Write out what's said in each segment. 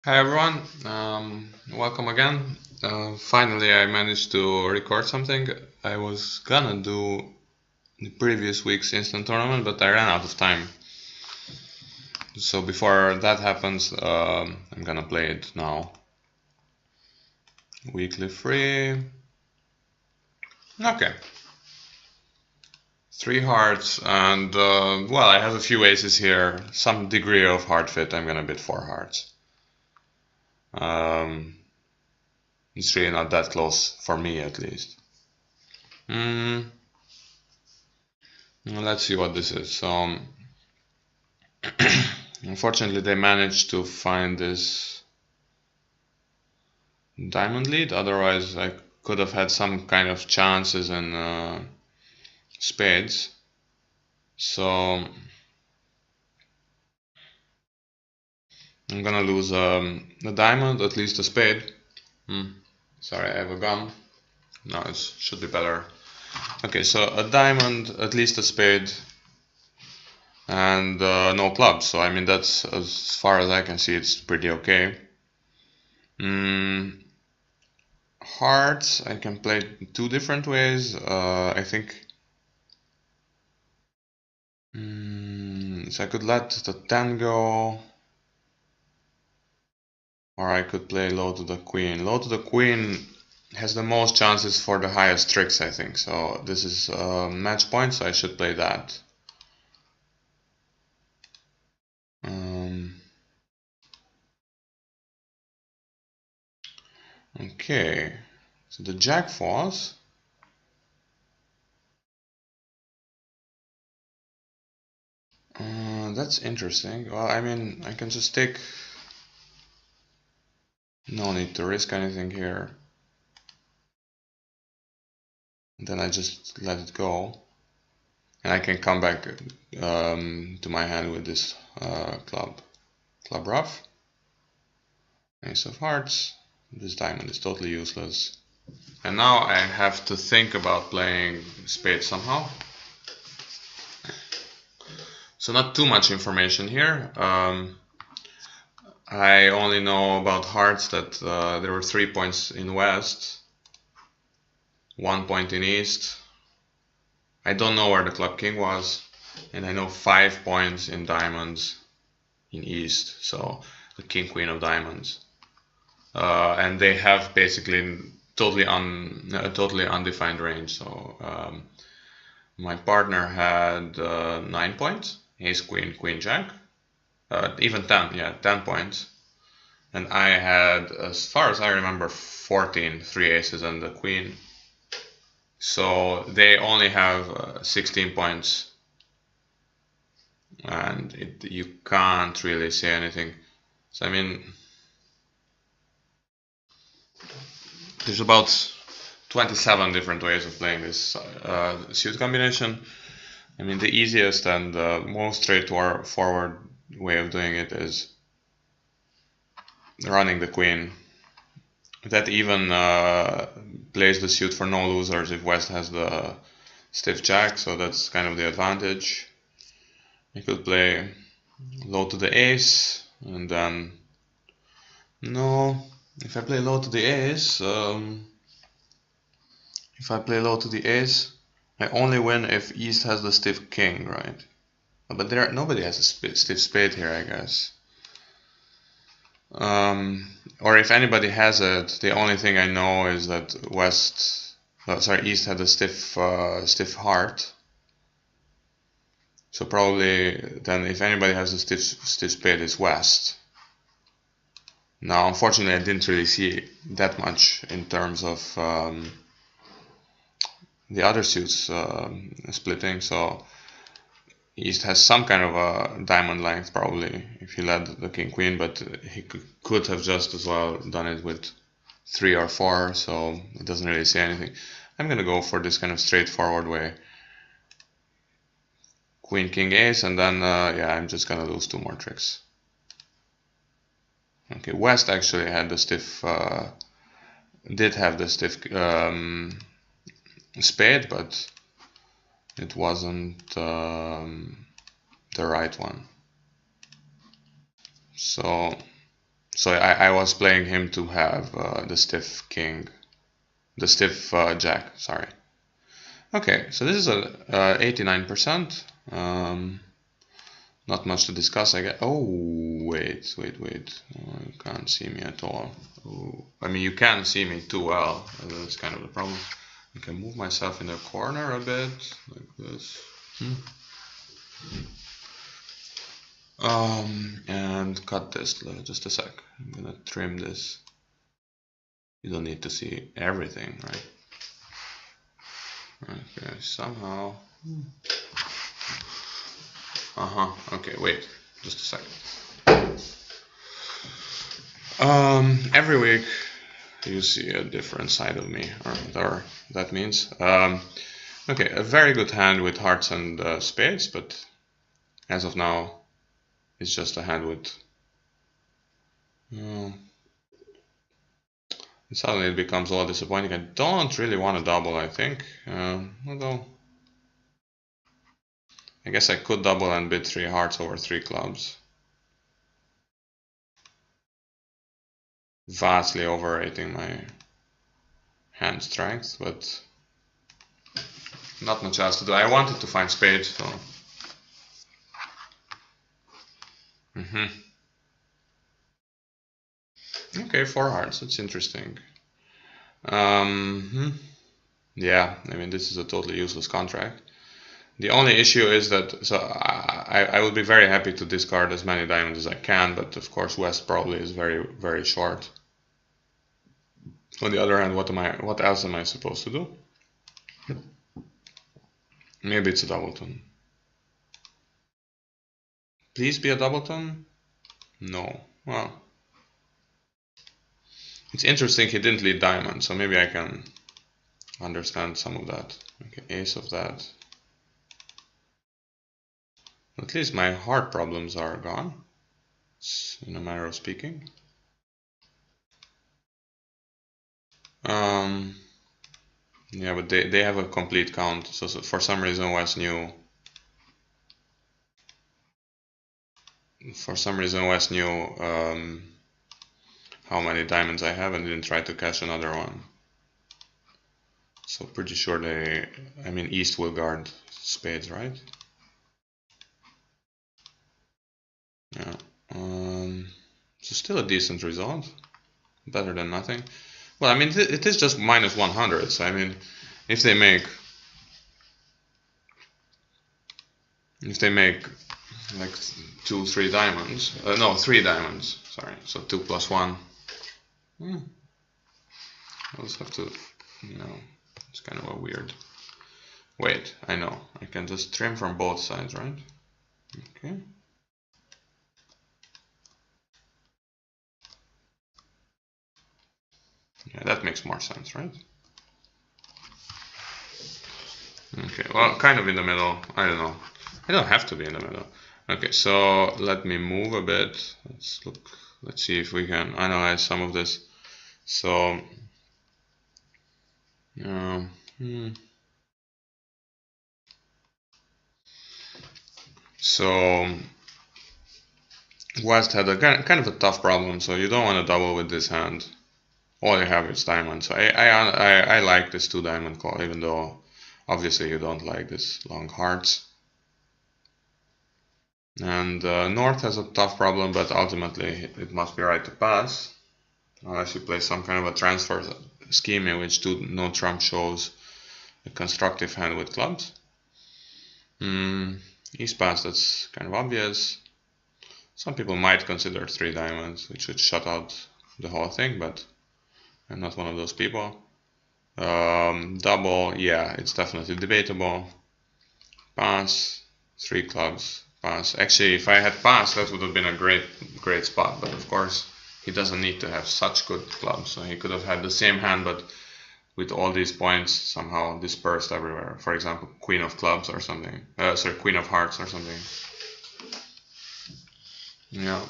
Hi everyone, welcome again. Finally, I managed to record something. I was gonna do the previous week's instant tournament, but I ran out of time. So before that happens, I'm gonna play it now. Weekly free. Okay. 3 hearts, and well, I have a few aces here. Some degree of hard fit. I'm gonna bid 4 hearts. Um, it's really not that close for me, at least. Let's see what this is. So, unfortunately, they managed to find this diamond lead. Otherwise, I could have had some kind of chances in spades. So, I'm gonna lose a diamond, at least a spade. Sorry, I have a gun. No, it should be better. Okay, so a diamond, at least a spade, and no clubs. So, I mean, that's as far as I can see, it's pretty okay. Hearts, I can play 2 different ways. I think. So I could let the 10 go, or I could play low to the queen. Low to the queen has the most chances for the highest tricks, I think. So this is match point, so I should play that. Okay, so the jack falls. That's interesting. Well, I mean, I can just take. No need to risk anything here. And then I just let it go. And I can come back to my hand with this club ruff, ace of hearts. This diamond is totally useless. And now I have to think about playing spade somehow. So not too much information here. I only know about hearts that there were 3 points in west, 1 point in east. I don't know where the club king was, and I know 5 points in diamonds in east, so the king queen of diamonds. And they have basically totally undefined range. So my partner had 9 points, ace queen queen jack, even 10, yeah, 10 points, and I had, as far as I remember, 14, 3 aces and the queen. So they only have 16 points, and you can't really say anything. So I mean, there's about 27 different ways of playing this suit combination. I mean, the easiest and most straightforward way of doing it is running the queen. That even plays the suit for no losers if West has the stiff jack, so that's kind of the advantage. I could play low to the ace, and then no. If I play low to the ace, I only win if East has the stiff king, right? But nobody has a stiff spade here, I guess. Or if anybody has it, the only thing I know is that East had a stiff heart. So probably then, if anybody has a stiff spade, it's West. Now, unfortunately, I didn't really see that much in terms of the other suits splitting. So East has some kind of a diamond length probably if he led the king queen, but he could have just as well done it with 3 or 4, so it doesn't really say anything. I'm gonna go for this kind of straightforward way. Queen king ace, and then yeah, I'm just gonna lose 2 more tricks. Okay, West actually had the stiff, did have the stiff spade, but it wasn't the right one. So So I was playing him to have the stiff king, the stiff jack, sorry. Okay, so this is a 89%. Not much to discuss, I guess. Oh, wait. Oh, you can't see me at all. Oh, I mean, you can see me too well. That's kind of the problem. I can move myself in the corner a bit, like this. And cut this, just a sec. I'm gonna trim this. You don't need to see everything, right? Okay, somehow. Okay, wait, just a second. Every week you see a different side of me, or that means. Okay, a very good hand with hearts and spades, but as of now, it's just a hand with. Suddenly it becomes a lot disappointing. I don't really want to double, I think. Although, I guess I could double and bid 3 hearts over 3 clubs. Vastly overrating my hand strength, but not much else to do. I wanted to find spades, so. Okay, 4 hearts. That's interesting. Yeah, I mean, this is a totally useless contract. The only issue is that, so I would be very happy to discard as many diamonds as I can, but of course West probably is very, very short. On the other hand, what else am I supposed to do? Maybe it's a doubleton. Please be a doubleton? No. Well, it's interesting he didn't lead diamond, so maybe I can understand some of that. Okay, ace of that. At least my heart problems are gone, in a manner of speaking. Yeah, but they have a complete count, so for some reason West knew. For some reason West knew how many diamonds I have and didn't try to cash another one. So pretty sure I mean East will guard spades, right? Yeah. So still a decent result, better than nothing. Well, I mean it is just minus 100, so I mean if they make like 2, 3 diamonds, no, 3 diamonds, sorry, so 2 plus 1. I'll just have to, it's kind of a weird. Wait, I know, I can just trim from both sides, right? Okay. Yeah, that makes more sense, right? Okay, well, kind of in the middle, I don't know. I don't have to be in the middle. Okay, so let me move a bit. Let's see if we can analyze some of this. So, so West had a kind of a tough problem. So you don't want to double with this hand. All you have is diamond. So I like this 2 diamond call, even though obviously you don't like this long hearts. And North has a tough problem, but ultimately it must be right to pass, unless you play some kind of a transfer scheme in which no trump shows a constructive hand with clubs. East pass, that's kind of obvious. Some people might consider 3 diamonds, which would shut out the whole thing, but I'm not one of those people. Double, yeah, it's definitely debatable. Pass, 3 clubs. Pass. Actually, if I had passed, that would have been a great spot, but of course he doesn't need to have such good clubs, so he could have had the same hand but with all these points somehow dispersed everywhere. For example, queen of clubs or something, sorry, queen of hearts or something. Yeah.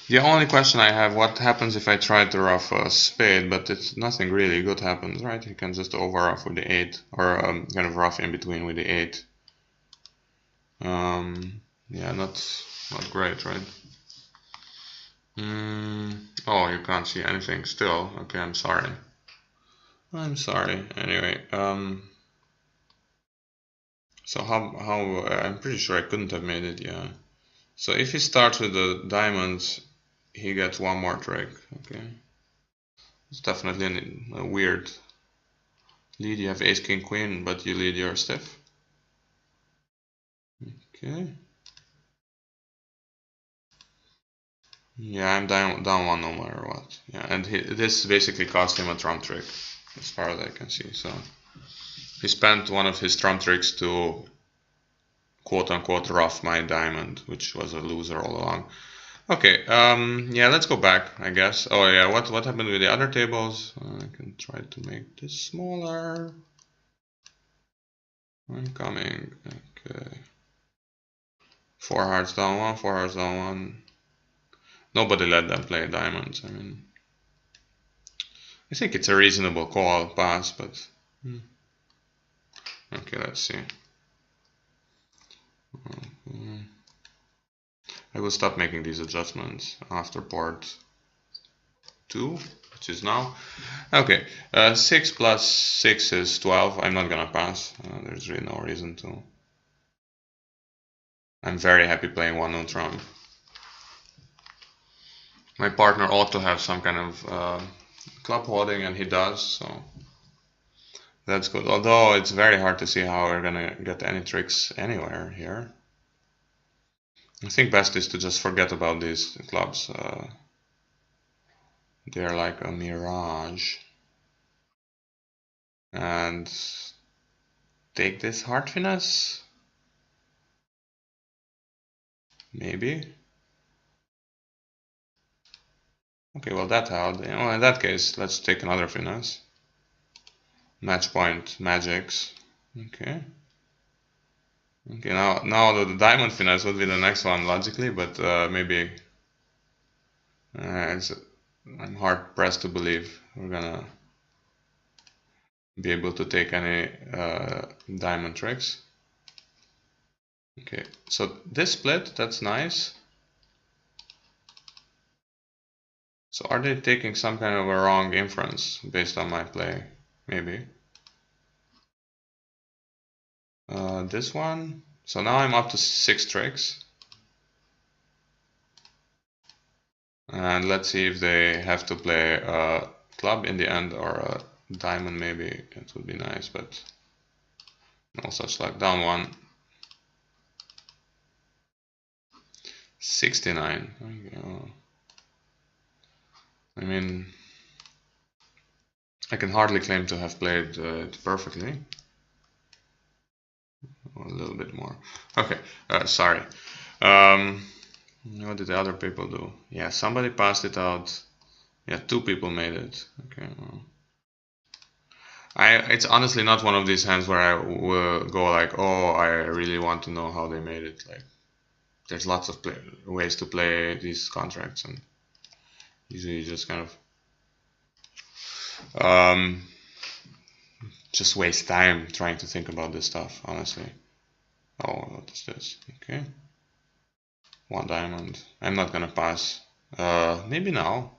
The only question I have, what happens if I try to ruff a spade, but it's nothing really good happens, right? You can just over ruff with the 8, or kind of ruff in between with the 8. Yeah, not great, right? Oh, you can't see anything still. Okay, I'm sorry. I'm sorry. Anyway, so how I'm pretty sure I couldn't have made it. Yeah. So if he starts with the diamonds, he gets one more trick. Okay. It's definitely a weird lead. You have ace king queen, but you lead your stiff. Okay. Yeah, I'm down one no matter what. Yeah, and this basically cost him a trump trick, as far as I can see. So he spent one of his trump tricks to quote unquote rough my diamond, which was a loser all along. Okay, yeah, let's go back, I guess. Oh yeah, what happened with the other tables? I can try to make this smaller. I'm coming. Okay. Four hearts down one, four hearts down one. Nobody let them play diamonds. I mean, I think it's a reasonable call, pass, but okay, let's see. I will stop making these adjustments after part 2, which is now. Okay, 6 plus 6 is 12. I'm not gonna pass. There's really no reason to. I'm very happy playing one on trump. My partner ought to have some kind of club holding, and he does, so that's good. Although it's very hard to see how we're gonna get any tricks anywhere here. I think best is to just forget about these clubs. They're like a mirage. And take this heart finesse? Maybe. Okay, well that held. You know, in that case, let's take another finesse. Match point magics. Okay. Okay, now the diamond finesse would be the next one logically, but maybe I'm hard pressed to believe we're gonna be able to take any diamond tricks. Okay, so this split, that's nice. So are they taking some kind of a wrong inference based on my play? Maybe. This one. So now I'm up to 6 tricks. And let's see if they have to play a club in the end or a diamond maybe. It would be nice, but no such luck. Down one. 69. Okay. I mean, I can hardly claim to have played it perfectly. A little bit more. Okay, sorry. What did the other people do? Yeah, somebody passed it out. Yeah, 2 people made it. Okay. Well. It's honestly not one of these hands where I will go like, oh, I really want to know how they made it. Like, there's lots of ways to play these contracts, and usually you just kind of just waste time trying to think about this stuff. Honestly. Oh, what is this? Okay. 1 diamond. I'm not gonna pass. Maybe now.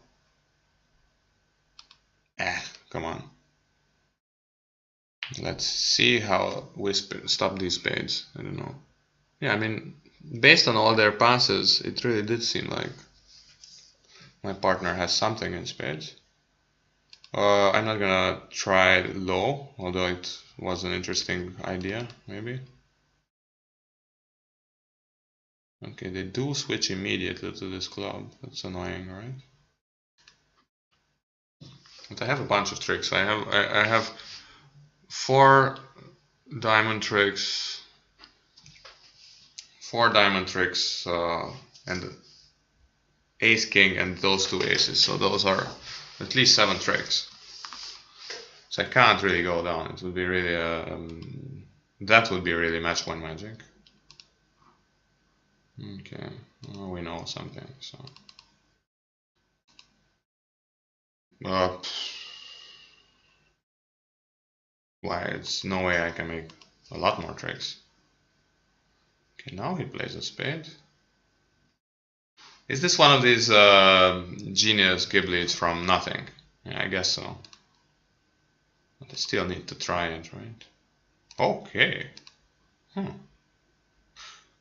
Come on. Let's see how we stop these spades. I don't know. Yeah, I mean, based on all their passes, it really did seem like my partner has something in spades. I'm not gonna try low, although it was an interesting idea, maybe. Okay, they do switch immediately to this club. That's annoying, right? But I have a bunch of tricks. I have 4 diamond tricks, 4 diamond tricks, and ace king and those 2 aces. So those are at least 7 tricks. So I can't really go down. It would be really that would be really match point magic. Okay, well, we know something. So why? It's no way I can make a lot more tricks. Okay, now he plays a spade. Is this one of these genius Ghibli's from nothing? Yeah, I guess so. But I still need to try it, right? Okay.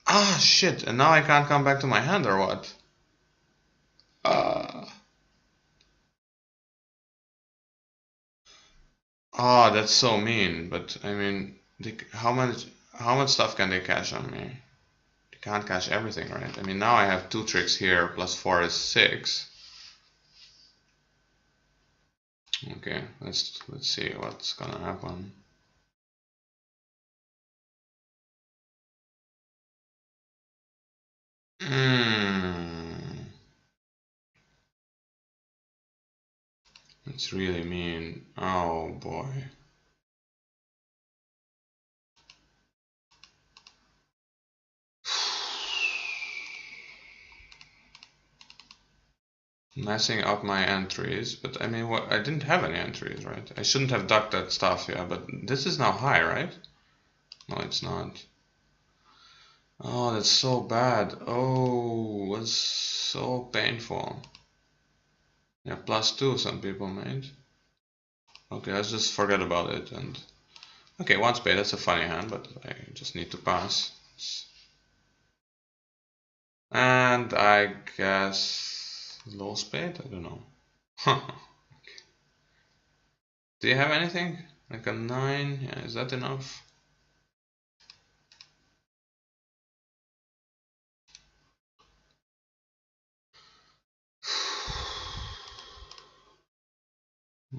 Ah, shit, and now I can't come back to my hand, or what? Oh, that's so mean, but I mean, how much stuff can they cash on me? They can't cash everything, right? I mean, now I have 2 tricks here, plus 4 is 6. Okay, let's see what's gonna happen. It's really mean. Oh boy. Messing up my entries, but I mean, what? I didn't have any entries, right? I shouldn't have ducked that stuff, yeah, but this is now high, right? No, it's not. Oh, that's so bad. Oh, that's so painful. Yeah, +2 some people made. Okay, let's just forget about it and... Okay, 1 spade, that's a funny hand, but I just need to pass. And I guess... low spade? I don't know. Okay. Do you have anything? Like a 9? Yeah, is that enough?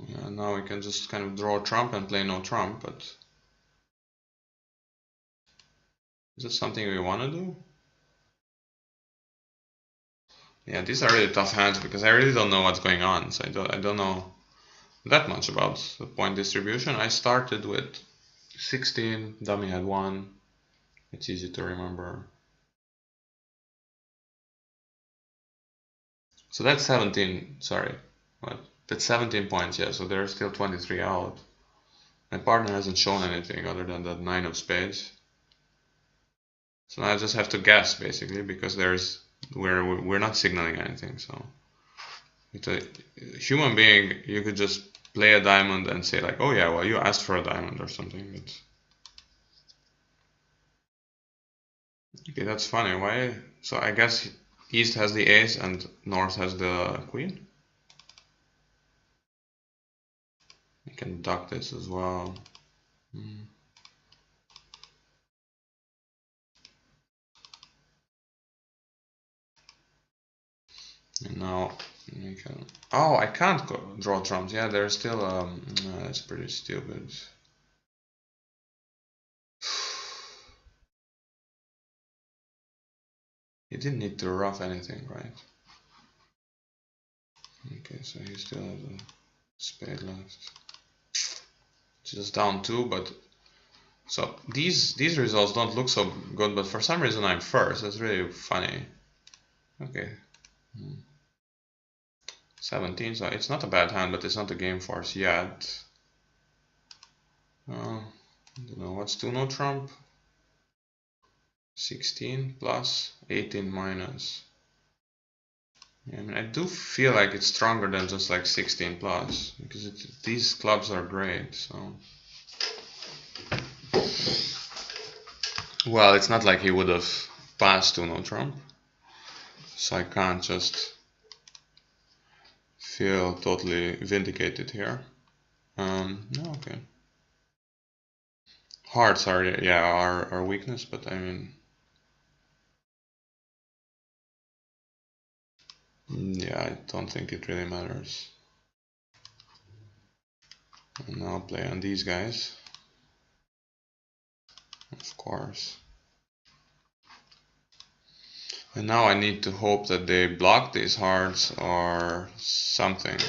Yeah, now we can just kind of draw trump and play no trump, but... Is that something we want to do? Yeah, these are really tough hands because I really don't know what's going on, so I don't know that much about the point distribution. I started with 16, dummy had 1. It's easy to remember. So that's 17, sorry, what? That's 17 points, yeah, so there's still 23 out. My partner hasn't shown anything other than that 9 of spades. So now I just have to guess basically because we're not signaling anything, so with a human being you could just play a diamond and say like, oh yeah, well you asked for a diamond or something, but okay, that's funny. Why? So I guess East has the ace and North has the queen. I can duck this as well. And now we can... Oh, I can't draw trumps. Yeah, there's still... that's pretty stupid. He didn't need to rough anything, right? Okay, so he still has a spade left. Just down 2, but... So these results don't look so good, but for some reason I'm first. That's really funny. Okay. 17, so it's not a bad hand, but it's not a game force yet. I don't know, what's 2 no trump? 16 plus, 18 minus. Yeah, I mean, I do feel like it's stronger than just like 16 plus, because these clubs are great, so... Well, it's not like he would have passed 2 no trump, so I can't just feel totally vindicated here. No, okay. Hearts are, yeah, our weakness, but I mean... Yeah, I don't think it really matters. And now play on these guys. Of course. And now I need to hope that they block these hearts or something.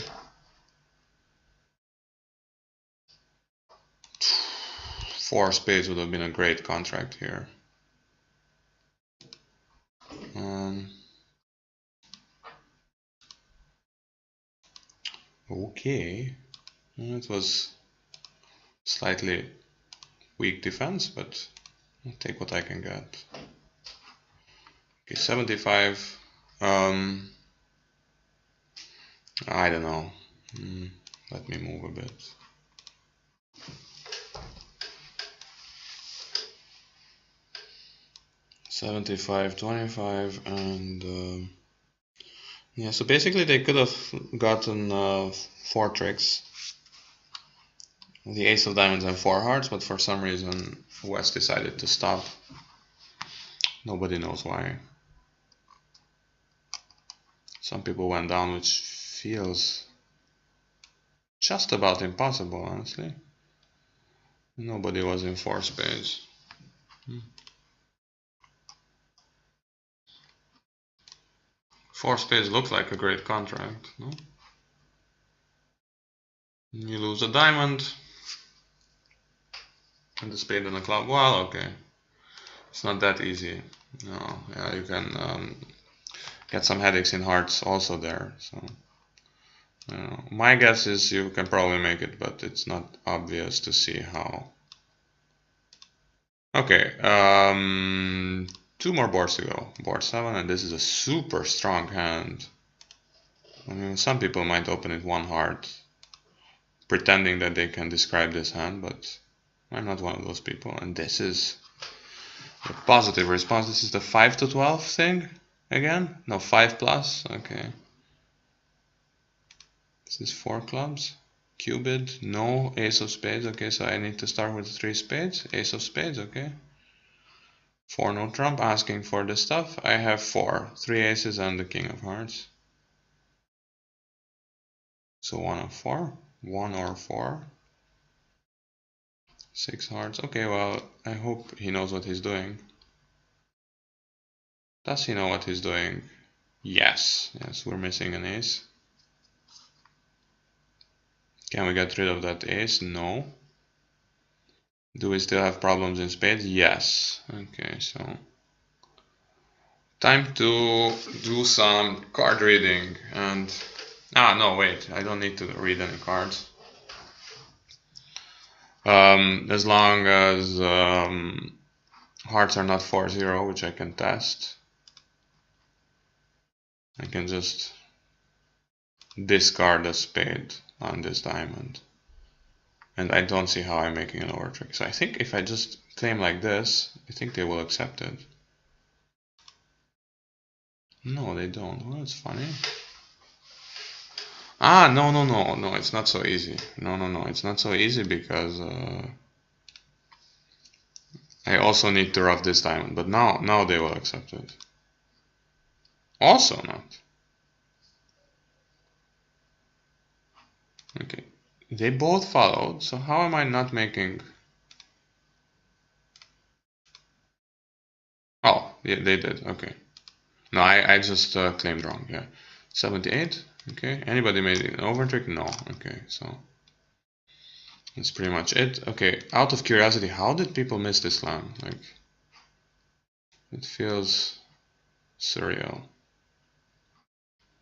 4 spades would have been a great contract here. Okay. It was slightly weak defense, but I'll take what I can get. Okay, 75. I don't know. Let me move a bit. $75.25 and yeah. So basically, they could have gotten 4 tricks, the Ace of Diamonds and 4 hearts, but for some reason West decided to stop. Nobody knows why. Some people went down, which feels just about impossible, honestly. Nobody was in 4 spades. 4 spades looked like a great contract, no? You lose a diamond and the spade and a club. Well, okay, it's not that easy. No, yeah, you can get some headaches in hearts also there. So my guess is you can probably make it, but it's not obvious to see how. Okay, 2 more boards to go. Board 7, and this is a super strong hand. I mean, some people might open it 1 heart, pretending that they can describe this hand, but I'm not one of those people. And this is a positive response. This is the 5 to 12 thing again? No, 5 plus. Okay. This is 4 clubs. Cupid, no. Ace of spades. Okay, so I need to start with 3 spades. Ace of spades, okay. 4 no trump, asking for the stuff. I have 4. 3 aces and the king of hearts. So 1 of 4. 1 or 4. 6 hearts. Okay, well, I hope he knows what he's doing. Does he know what he's doing? Yes. Yes, we're missing an ace. Can we get rid of that ace? No. Do we still have problems in spades? Yes. Okay, so time to do some card reading. And no, wait, I don't need to read any cards. As long as hearts are not 4-0, which I can test, I can just discard a spade on this diamond. And I don't see how I'm making an overtrick. So I think if I just claim like this, I think they will accept it. No, they don't. Well, that's funny. No, it's not so easy. No, it's not so easy because I also need to rough this diamond. But now they will accept it. Also not. Okay. They both followed, so how am I not making... Oh, yeah, they did, okay. No, I just claimed wrong, yeah. 78, okay. Anybody made an overtrick? No, okay, so... That's pretty much it. Okay, out of curiosity, how did people miss this slam? Like, it feels surreal.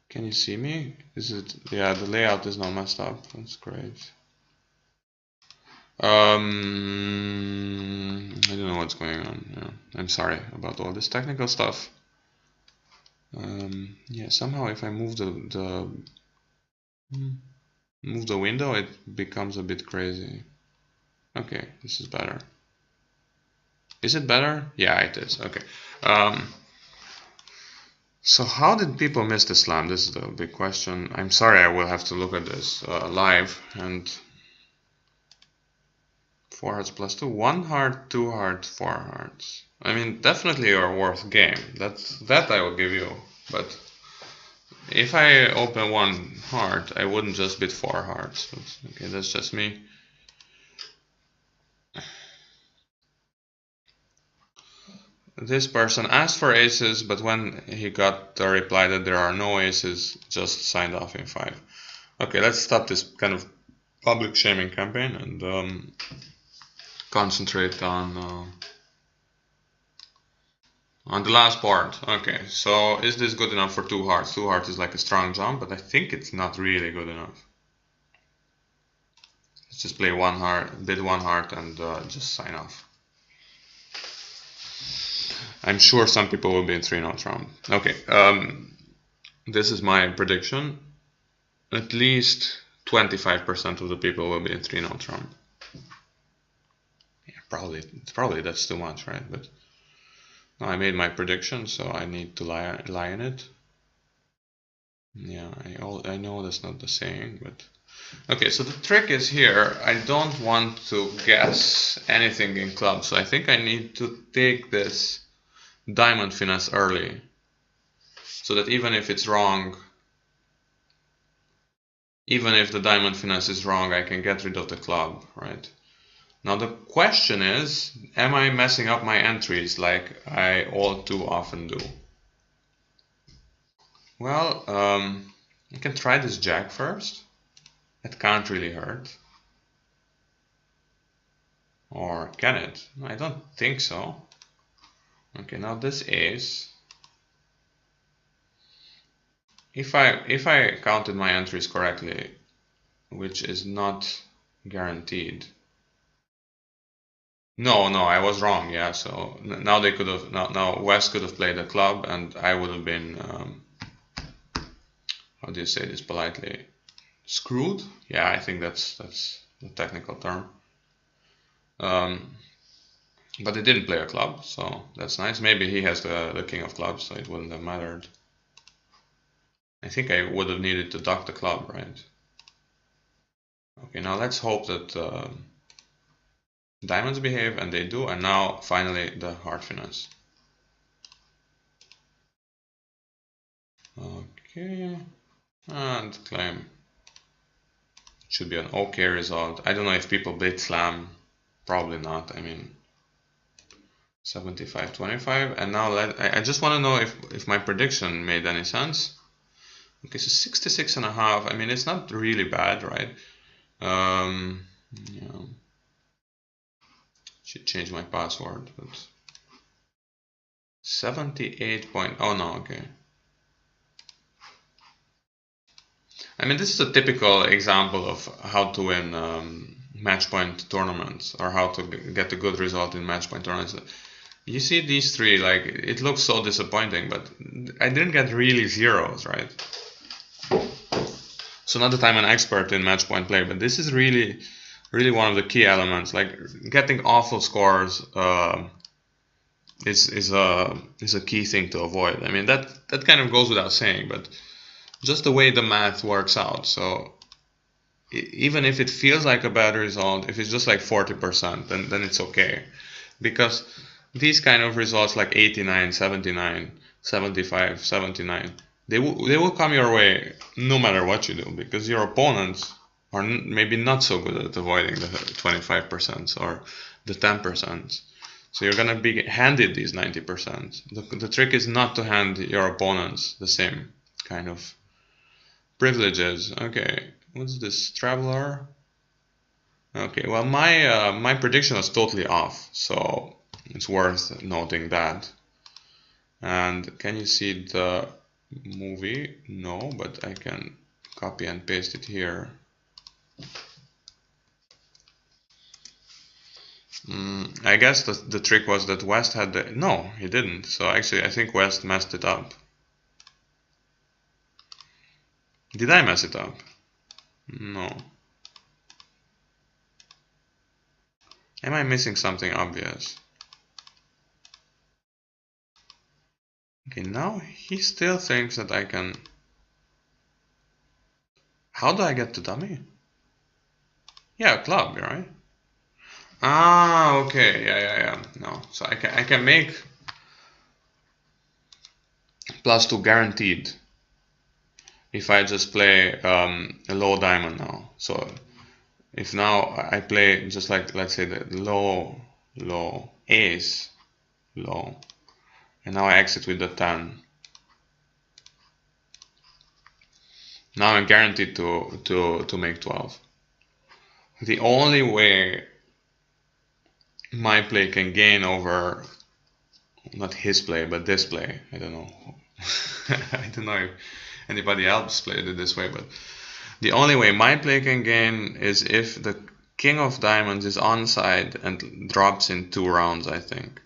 Can you see me? Is it... Yeah, the layout is not messed up. That's great. I don't know what's going on. Yeah. I'm sorry about all this technical stuff. Yeah, somehow if I move the window, it becomes a bit crazy. Okay, this is better. Is it better? Yeah, it is. Okay. So how did people miss the slam? This is the big question. I'm sorry, I will have to look at this live. And 4 hearts plus 2, 1 heart, 2 hearts, 4 hearts. I mean, definitely you're worth game. That I will give you. But if I open 1 heart, I wouldn't just bid 4 hearts. Okay, that's just me. This person asked for aces, but when he got the reply that there are no aces, just signed off in 5. Okay, let's stop this kind of public shaming campaign and concentrate on the last part. Okay, so is this good enough for 2 hearts? 2 hearts is like a strong jump, but I think it's not really good enough. Let's just play 1 heart, bid 1 heart, and just sign off. I'm sure some people will be in 3-0 trump. Okay, this is my prediction, at least 25% of the people will be in 3-0 Trump. Yeah, probably that's too much, right? But no, I made my prediction, so I need to lie in it. Yeah, I know that's not the saying, but okay. So the trick is here. I don't want to guess anything in club, so I think I need to take this diamond finesse early, so that even if it's wrong, even if the diamond finesse is wrong, I can get rid of the club, right? Now the question is, am I messing up my entries like I all too often do? Well, I can try this jack first. It can't really hurt. Or can it? I don't think so. Okay, now this ace. If I counted my entries correctly, which is not guaranteed. No, I was wrong. Yeah, so now they could have now West could have played a club, and I would have been how do you say this politely? Screwed? Yeah, I think that's the technical term. But they didn't play a club, so that's nice. Maybe he has the king of clubs, so it wouldn't have mattered. I think I would have needed to duck the club, right? Okay, now let's hope that diamonds behave, and they do, and now finally the heart finesse. Okay, and claim. Should be an okay result. I don't know if people bait slam, probably not. I mean, 75-25, and now I just want to know if my prediction made any sense. Okay, so 66.5. I mean, it's not really bad, right? Yeah. Should change my password, but 78 point. Oh no, okay. I mean, this is a typical example of how to win match point tournaments, or how to get a good result in match point tournaments. You see these three, like, it looks so disappointing, but I didn't get really zeros, right? So not that I'm an expert in match point play, but this is really one of the key elements. Like, getting awful scores is a key thing to avoid. I mean, that kind of goes without saying, but just the way the math works out. So even if it feels like a bad result, if it's just like 40%, then it's okay, because these kind of results like 89, 79, 75, 79, they will come your way no matter what you do, because your opponents are maybe not so good at avoiding the 25% or the 10%. So you're gonna be handed these 90%. The trick is not to hand your opponents the same kind of privileges. Okay, what's this, traveler? Okay, well my prediction was totally off, so it's worth noting that. And can you see the movie? No, but I can copy and paste it here. I guess the trick was that West had the... No, he didn't. So actually I think West messed it up. Did I mess it up? No. Am I missing something obvious? Okay, now he still thinks that I can... How do I get to dummy? Yeah, club, right? Ah, okay, yeah. No, so I can make +2 guaranteed if I just play a low diamond now. So if now I play just like, let's say, the low ace, low, and now I exit with the 10. Now I'm guaranteed to make 12. The only way my play can gain over, not his play, but this play, I don't know. I don't know if anybody else played it this way, but the only way my play can gain is if the king of diamonds is onside and drops in 2 rounds, I think.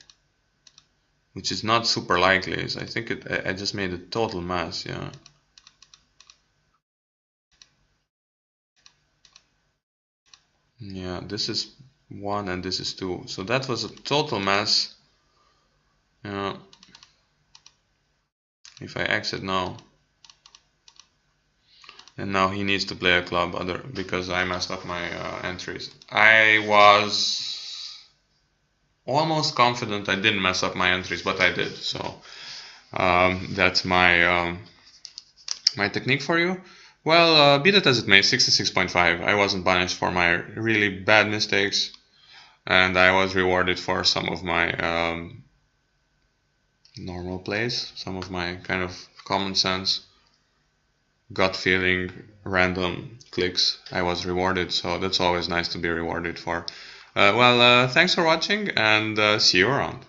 Which is not super likely. So I think I just made a total mess, yeah. Yeah, this is 1 and this is 2. So that was a total mess. If I exit now, and now he needs to play a club other because I messed up my entries. I was almost confident I didn't mess up my entries, but I did. So that's my my technique for you. Well, be that as it may, 66.5. I wasn't punished for my really bad mistakes, and I was rewarded for some of my normal plays, some of my kind of common sense, gut feeling, random clicks. I was rewarded, so that's always nice to be rewarded for. Thanks for watching, and see you around.